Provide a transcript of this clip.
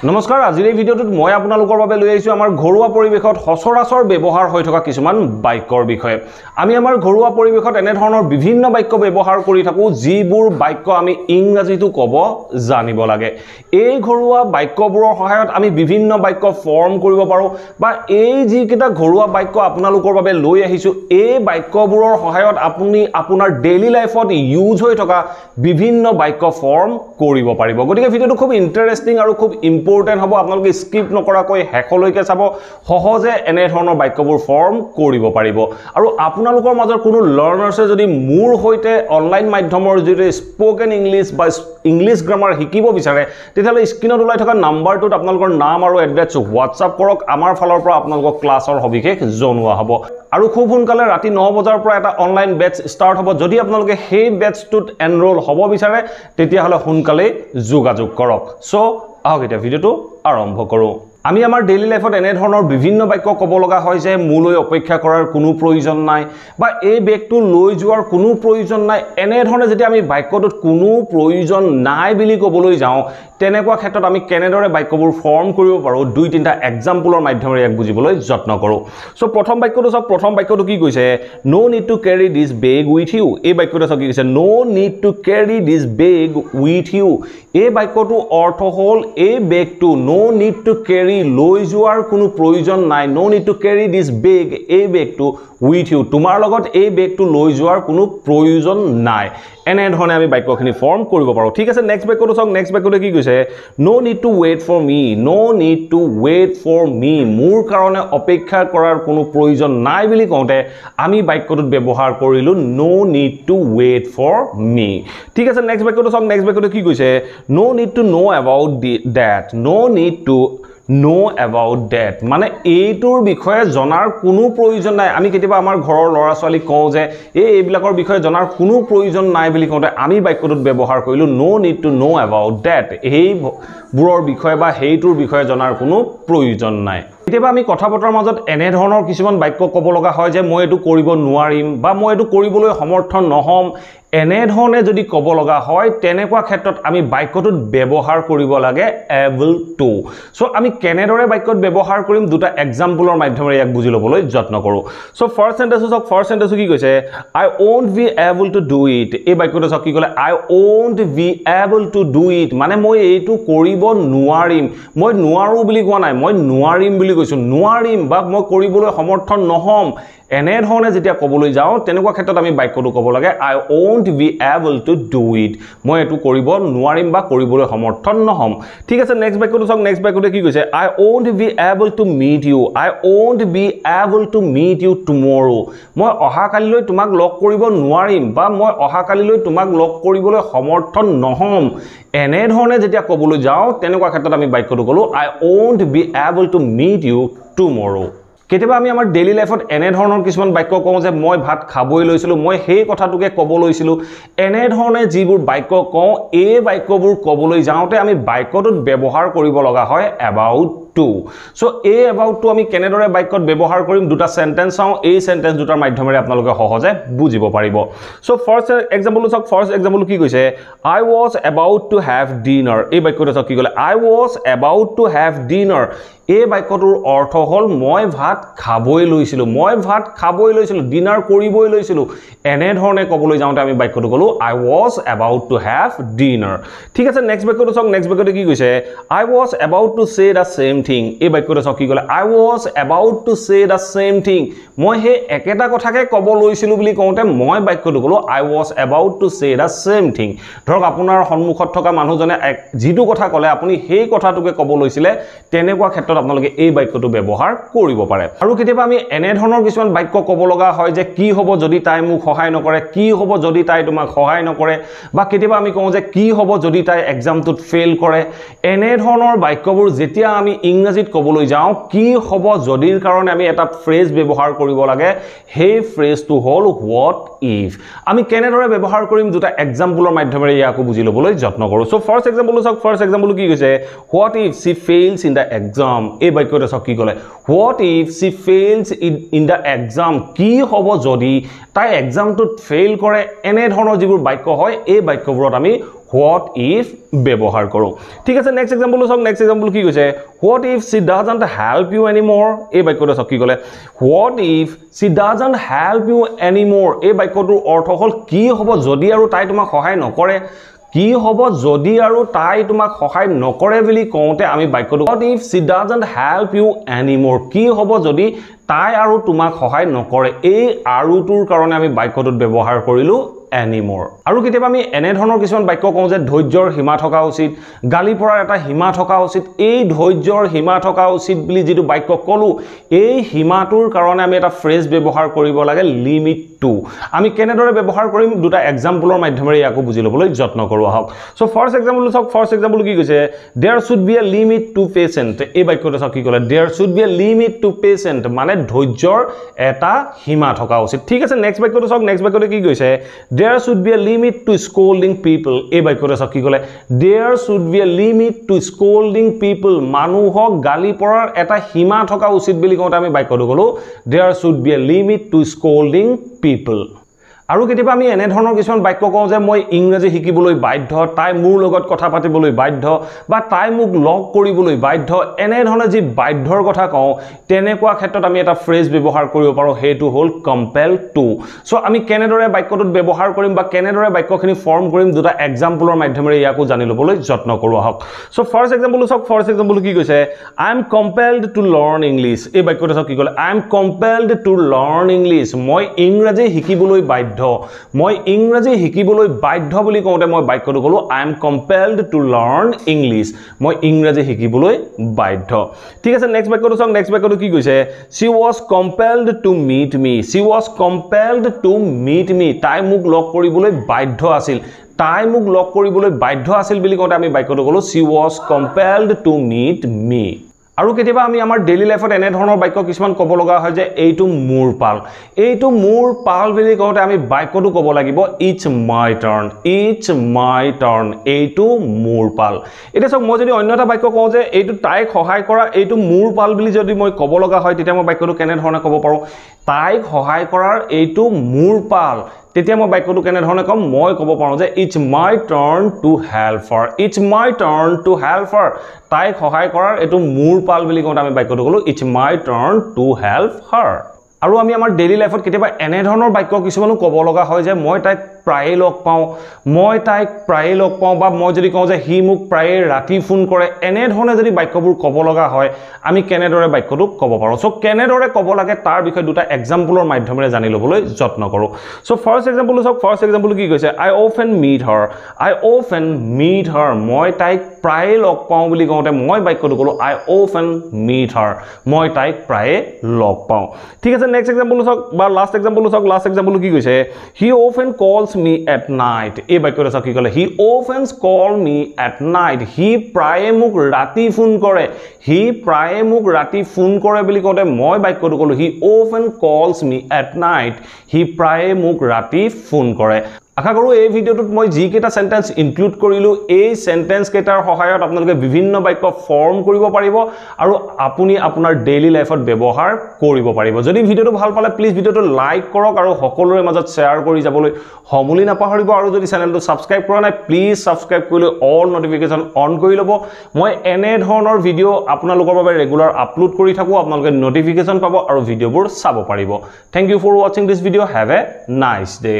নমস্কাৰ আজিৰ এই ভিডিঅ'টোত মই আপোনালোকৰ বাবে লৈ আহিছো আমাৰ ঘৰুৱা পৰিবেশত সচৰাচৰ ব্যৱহাৰ হৈ থকা কিছুমান বাক্যৰ বিষয়ে আমি আমাৰ ঘৰুৱা পৰিবেশত এনে ধৰণৰ বিভিন্ন বাক্য ব্যৱহাৰ কৰি থাকো যিবোৰ বাক্য আমি ইংৰাজীটো ক'ব জানিব লাগে এই ঘৰুৱা বাক্যবোৰৰ সহায়ত আমি বিভিন্ন বাক্য ফৰ্ম কৰিব পাৰো বা এই যি কিটা ঘৰুৱা বাক্য আপোনালোকৰ বাবে লৈ আহিছো এই বাক্যবোৰৰ সহায়ত আপুনি আপোনাৰ ডেইলি লাইফত ইউজ হৈ থকা বিভিন্ন বাক্য ফৰ্ম কৰিব পাৰিব গতিকে ভিডিঅ'টো খুব ইন্টাৰেষ্টিং আৰু খুব ইম্পৰ্টেন্ট হ'ব আপোনালোকে স্কিপ নকৰাকৈ হেকলৈকে চাব সহজে এনে ধৰণৰ বাক্যবোৰ ফৰ্ম কৰিব পাৰিব আৰু আপোনালোকৰ মাজৰ কোনো লাৰ্নাৰ্ছে যদি মোৰ হৈতে অনলাইন মাধ্যমৰ জৰিয়তে স্পোকেন ইংলিশ বা ইংলিশ গ্ৰামাৰ শিকিব বিচাৰে তেতিয়ালে স্ক্ৰিনত ওলাই থকা নাম্বাৰটোত আপোনালোকৰ নাম আৰু এড্ৰেছ WhatsApp কৰক আমাৰ ফালৰ পৰা আপোনালোকক ক্লাছৰ সবিশেষ জনোৱা হ'ব আৰু খুব সোনকালে ৰাতি 9 বজাৰ পৰা এটা অনলাইন বেচ ষ্টাৰ্ট হ'ব যদি আপোনালোকে সেই বেচটোত এনৰোল হ'ব বিচাৰে তেতিয়া হলে সোনকালে যোগাযোগ কৰক সো আহক এটা ভিডিওটো আৰম্ভ কৰো আমি আমাৰ ডেইলি লাইফত এনে ধৰণৰ বিভিন্ন বাক্য ক'ব লগা হয় যে মোলৈ অপেক্ষা কৰাৰ কোনো প্ৰয়োজন নাই বা এই বেগটো লৈ যোৱাৰ কোনো প্ৰয়োজন নাই এনে ধৰণে যেতিয়া আমি বাক্যটোত কোনো প্ৰয়োজন নাই বুলি ক'বলৈ যাওঁ তেনেকুৱা ক্ষেত্ৰত আমি কেনেদৰে বাক্যবোৰ ফৰ্ম কৰিব পাৰো দুই তিনটা এক্সাম্পলৰ মাধ্যমেৰে এক বুজিবলৈ যত্ন কৰো সো প্ৰথম বাক্যটো সব প্ৰথম বাক্যটো কি কৈছে no need to carry this bag with you এই বাক্যটো সব কি কৈছে no need to carry this bag with you এই বাক্যটো অৰ্থ হ'ল এই বেগটো নো নিড টু ক্যাৰি লৈ যোৱাৰ কোনো প্ৰয়োজন নাই নো নিড টু ক্যাৰি দিস বেগ এই বেগটো উইথ ইউ তোমাৰ লগত এই বেগটো লৈ যোৱাৰ কোনো প্ৰয়োজন নাই এনে ধৰণে আমি বাক্যখিনি ফৰ্ম কৰিব পাৰো ঠিক আছে নেক্সট বাক্যটো চাওক নেক্সট বাক্যটো কি কৈছে no need to wait for me no need to wait for me মোৰ কাৰণে অপেক্ষা কৰাৰ কোনো প্ৰয়োজন নাই বুলি কওঁতে আমি বাক্যটোত ব্যৱহাৰ কৰিলো no need to wait for me ঠিক আছে নেক্সট বাক্যটো চাওক নেক্সট বাক্যটো কি কৈছে no need to know about that no need to know about that মানে এইটোৰ বিষয়ে জনাৰ কোনো প্ৰয়োজন নাই আমি কেতিয়াবা আমাৰ ঘৰৰ ল'ৰা ছোৱালী কওঁ যে এইবিলাকৰ বিষয়ে জনাৰ কোনো প্ৰয়োজন নাই বুলি কওঁতে আমি বাক্যটোত ব্যৱহাৰ কৰিলো no need to know about that এইবোৰৰ বিষয়ে বা সেইটোৰ বিষয়ে জনাৰ কোনো প্ৰয়োজন নাই কেতিয়াবা আমি কথা বতৰাৰ মাজত এনে ধৰণৰ কিছুমান বাক্য ক'ব লগা হয় যে মই এটো কৰিব নোৱাৰিম বা মই এটো কৰিবলৈ সমৰ্থন নহম এনে ধৰণে যদি ক'ব লগা হয় তেনেকুৱা ক্ষেত্ৰত আমি বাক্যটোত ব্যৱহাৰ কৰিব লাগে able to সো আমি কেনেদৰে বাক্যত ব্যৱহাৰ কৰিম দুটা এক্সাম্পলৰ মাধ্যমেৰে ইয়াক বুজি ল'বলৈ যত্ন কৰো সো ফাৰ্স্ট সেন্টেন্স কি কৈছে I won't be able to do it এই বাক্যটো সক কি ক'লে I won't be able to do it মানে মই এইটো কৰিব নোৱাৰিম মই নোৱাৰো বুলি কোৱা নাই মই নোৱাৰিম বুলি কৈছো নোৱাৰিম বা মই কৰিবলৈ সমৰ্থন নহম এনে ধৰণে যেতিয়া ক'বলৈ যাওঁ তেনেকুৱা ক্ষেত্ৰত আমি বাক্যটো ক'ব লাগে I won't be able to do it মই এটো কৰিব নোৱাৰিম বা কৰিবলৈ সমৰ্থন নহম ঠিক আছে নেক্সট বাক্যটো চাওক নেক্সট বাক্যটো কি কৈছে I won't be able to meet you I won't be able to meet you tomorrow মই অহাকালিলৈ তোমাক লগ কৰিব নোৱাৰিম বা মই অহাকালিলৈ তোমাক লগ কৰিবলৈ সমৰ্থন নহম এনে ধৰণে যেতিয়া ক'বলৈ যাওঁ তেনেকুৱা ক্ষেত্ৰত আমি বাক্যটো ক'লো I won't be able to meet you tomorrow কেতিয়াবা আমি আমাৰ ডেইলি লাইফত এনে ধৰণৰ কিছুমান বাক্য কওঁ যে মই ভাত খাবই লৈছিলো মই সেই কথাটোকে ক'ব লৈছিলো এনে ধৰণে যিবোৰ বাক্য কওঁ এই বাক্যবোৰ ক'বলৈ যাওঁতে আমি বাক্যটোত ব্যৱহাৰ কৰিব লগা হয় about to সো এই about to আমি কেনেদৰে বাক্যত ব্যৱহাৰ কৰিম দুটা সেন্টেন্স চাওঁ এই সেন্টেন্স দুটাৰ মাধ্যমেৰে আপোনালোকে সহজে বুজিব পাৰিব সো ফাৰ্স্ট এক্সাম্পলটো চাওক ফাৰ্স্ট এক্সাম্পল কি কৈছে I was about to have dinner এই বাক্যটো চাওক কি ক'লে I was about to have dinner এই বাক্যটোৰ অৰ্থ হ'ল মই ভাত খাবই লৈছিলো ডিনাৰ কৰিবই লৈছিলো এনে ধৰণে ক'বলৈ যাওঁতে আমি বাক্যটো ক'লো I was about to have dinner ঠিক আছে নেক্সট বাক্যটো চাওক নেক্সট বাক্যটো কি কৈছে I was about to say the same thing এই বাক্যটো চাওক কি ক'লে I was about to say the same thing মই হে একেটা কথাকে ক'ব লৈছিলো বুলি কওঁতে মই বাক্যটো ক'লো I was about to say the same thing ধৰক আপোনাৰ সন্মুখত থকা মানুহজনে যিটো কথা ক'লে আপুনি সেই কথাটোকে ক'ব লৈছিলে তেনেকুৱা ক্ষেত্ৰত আপোনালোকে এই বাক্যটো ব্যৱহাৰ কৰিব পাৰে আৰু কেতিয়াবা আমি এনে ধৰণৰ কিছুমান বাক্য ক'ব লগা হয় যে কি হ'ব যদি তাই মোক সহায় নকৰে কি হ'ব যদি তাই তোমাক সহায় নকৰে বা কেতিয়াবা আমি কওঁ যে কি হ'ব যদি তাই এক্সামটোত ফেইল কৰে এনে ধৰণৰ বাক্যবোৰ যেতিয়া আমি ইংৰাজীত ক'বলৈ যাওঁ কি হ'ব যদিৰ কাৰণে আমি এটা ফ্ৰেজ ব্যৱহাৰ কৰিব লাগে সেই ফ্ৰেজটো হ'ল what if আমি কেনেদৰে ব্যৱহাৰ কৰিম দুটা এক্সাম্পলৰ মাধ্যমেৰে ইয়াকো বুজি ল'বলৈ যত্ন কৰো সো ফাৰ্স্ট এক্সাম্পলটো চাওক ফাৰ্স্ট এক্সাম্পল কি কৈছে what if she fails in the exam এই বাক্যটো চাওক কি ক'লে what if she fails in the exam কি হ'ব যদি তাই এক্সামটোত ফেইল কৰে এনে ধৰণৰ যিবোৰ বাক্য হয় এই বাক্যবোৰত আমি what if ব্যৱহাৰ কৰোঁ ঠিক আছে নেক্সট এক্সাম্পল চাওক নেক্সট এক্সাম্পল কি কৈছে what if she doesn't help you anymore এই বাক্যটো চাওক কি ক'লে what if she doesn't help you anymore এই বাক্যটোৰ অৰ্থ হ'ল কি হ'ব যদি আৰু তাই তোমাক সহায় নকৰে কি হ'ব যদি আৰু তাই তোমাক সহায় নকৰে বুলি কওঁতে আমি বাক্যটো what if she doesn't help you anymore কি হ'ব যদি তাই আৰু তোমাক সহায় নকৰে এই আৰুটোৰ কাৰণে আমি বাক্যটোত ব্যৱহাৰ কৰিলো anymore আৰু কেতিয়াবা আমি এনে ধৰণৰ কিছুমান বাক্য কওঁ যে ধৈৰ্যৰ সীমা থকা উচিত গালি পৰাৰ এটা সীমা থকা উচিত এই ধৈৰ্যৰ সীমা থকা উচিত বুলি যেটো বাক্য কলো এই সীমাটোৰ কাৰণে আমি এটা ফ্ৰেজ ব্যৱহাৰ কৰিব লাগে লিমিট টু আমি কেনেদৰে ব্যৱহাৰ কৰিম দুটা এক্সাম্পলৰ মাধ্যমেৰে ইয়াকো বুজি ল'বলৈ যত্ন কৰো আহক সো ফাৰ্স্ট এক্সাম্পল চাওক ফাৰ্স্ট এক্সাম্পল কি কৈছে there should be a limit to patient এই বাক্যটো চাওক কি ক'লে there should be a limit to patient মানে ধৈৰ্যৰ এটা সীমা থকা উচিত ঠিক আছে নেক্সট বাক্যটো চাওক নেক্সট বাক্যটো কি কৈছে there should be a limit to scolding people এই বাক্যটো চাওক কি ক'লে there should be a limit to scolding people মানুহক গালি পৰাৰ এটা সীমা থকা উচিত বুলি কওঁতে আমি বাক্যটো ক'লো there should be a limit to scolding people আৰু কেতিয়াবা আমি এনে ধৰণৰ কিছুমান বাক্য কওঁ যে মই ইংৰাজী শিকিবলৈ বাধ্য তাই মোৰ লগত কথা পাতিবলৈ বাধ্য বা তাই মোক লগ কৰিবলৈ বাধ্য এনে ধৰণে যি বাধ্যৰ কথা কওঁ তেনেকুৱা ক্ষেত্ৰত আমি এটা ফ্ৰেজ ব্যৱহাৰ কৰিব পাৰোঁ হেতু হ'ল compel to সো আমি কেনেদৰে বাক্যটোত ব্যৱহাৰ কৰিম বা কেনেদৰে বাক্যখিনি ফৰ্ম কৰিম দুটা এক্সাম্পলৰ মাধ্যমেৰে ইয়াকো জানি ল'বলৈ যত্ন কৰো আহক সো ফাৰ্স্ট এক্সাম্পল চাওক ফাৰ্স্ট এক্সাম্পল কি কৈছে I am compelled to learn English এই বাক্যটো চাওক কি ক'লে I am compelled to learn English মই ইংৰাজী শিকিবলৈ বাধ্য মই ইংৰাজী শিকিবলৈ বাধ্য বুলি কওঁতে মই বাক্যটো ক'লো I am compelled to learn English মই ইংৰাজী শিকিবলৈ বাধ্য ঠিক আছে নেক্সট বাক্যটো চাওক নেক্সট বাক্যটো কি কৈছে she was compelled to meet me she was compelled to meet me তাই মোক লগ কৰিবলৈ বাধ্য আছিল তাই মোক লগ কৰিবলৈ বাধ্য আছিল বুলি কওঁতে আমি বাক্যটো ক'লো she was compelled to meet me আৰু কেতিয়াবা আমি আমাৰ ডেইলি লাইফত এনে ধৰণৰ বাক্য কিছুমান ক'ব লগা হয় যে এইটো মোৰ পাল বুলি কওঁতে আমি বাক্যটো ক'ব লাগিব it's my turn এইটো মোৰ পাল এটা চাওক মই যদি অন্য এটা বাক্য কওঁ যে এইটো তাইক সহায় কৰা এইটো মোৰ পাল বুলি যদি মই ক'ব লগা হয় তেতিয়া মই বাক্যটো কেনে ধৰণে ক'ব পাৰোঁ তাইক সহায় কৰাৰ এইটো মোৰ পাল তেতিয়া মই বাক্যটো কেনে ধৰণে কম মই ক'ব পাৰোঁ যে it's my turn to help her তাইক সহায় কৰাৰ এইটো মোৰ পাল বুলি কওঁতে আমি বাক্যটো ক'লো it's my turn to help her আৰু আমি আমাৰ ডেইলি লাইফত কেতিয়াবা এনে ধৰণৰ বাক্য কিছুমানো ক'ব লগা হয় যে মই তাইক প্ৰায়ে লগ পাওঁ বা মই যদি কওঁ যে হি মোক প্ৰায়ে ৰাতি ফোন কৰে এনে ধৰণে যদি বাক্যবোৰ ক'ব লগা হয় আমি কেনেদৰে বাক্যটো ক'ব পাৰোঁ সো কেনেদৰে ক'ব লাগে তাৰ বিষয়ে দুটা এক্সাম্পলৰ মাধ্যমেৰে জানি ল'বলৈ যত্ন কৰোঁ সো ফাৰ্স্ট এক্সাম্পল চাওক ফাৰ্স্ট এক্সাম্পল কি কৈছে I often meet her মই তাইক প্ৰায়ে লগ পাওঁ বুলি কওঁতে মই বাক্যটো ক'লো I often meet her মই তাইক প্ৰায়ে লগ পাওঁ ঠিক আছে নেক্সট এক্সাম্পল চাওক বা লাষ্ট এক্সাম্পল চাওক লাষ্ট এক্সাম্পল কি কৈছে he often calls me at night এই বাক্যটো চাওক কি ক'লে he often call me at night হি প্ৰায়ে মোক ৰাতি ফোন কৰে বুলি কওঁতে মই বাক্যটো ক'লো he often calls me at night হি প্ৰায়ে মোক ৰাতি ফোন কৰে আশা কৰো এই ভিডিওটোত মই যি কেটা সেন্টেন্স ইনক্লুড কৰিলো এই সেন্টেন্স কেটাৰ সহায়ত আপোনালোকে বিভিন্ন বাক্য ফৰ্ম কৰিব পাৰিব আৰু আপুনি আপোনাৰ ডেইলি লাইফত ব্যৱহাৰ কৰিব পাৰিব যদি ভিডিওটো ভাল পালে প্লিজ ভিডিওটো লাইক কৰক আৰু সকলোৰে মাজত শেয়াৰ কৰি যাবলৈ সমুলি নাপাহৰিব আৰু যদি চেনেলটো সাবস্ক্ৰাইব কৰা নাই প্লিজ সাবস্ক্ৰাইব কৰিলে অল নটিফিকেশন অন কৰি ল'ব মই এনে ধৰণৰ ভিডিও আপোনালোকৰ বাবে ৰেগুলাৰ আপলোড কৰি থাকো আপোনালোকে নটিফিকেশন পাব আৰু ভিডিওবোৰ চাব পাৰিব thank you for watching this video have a nice day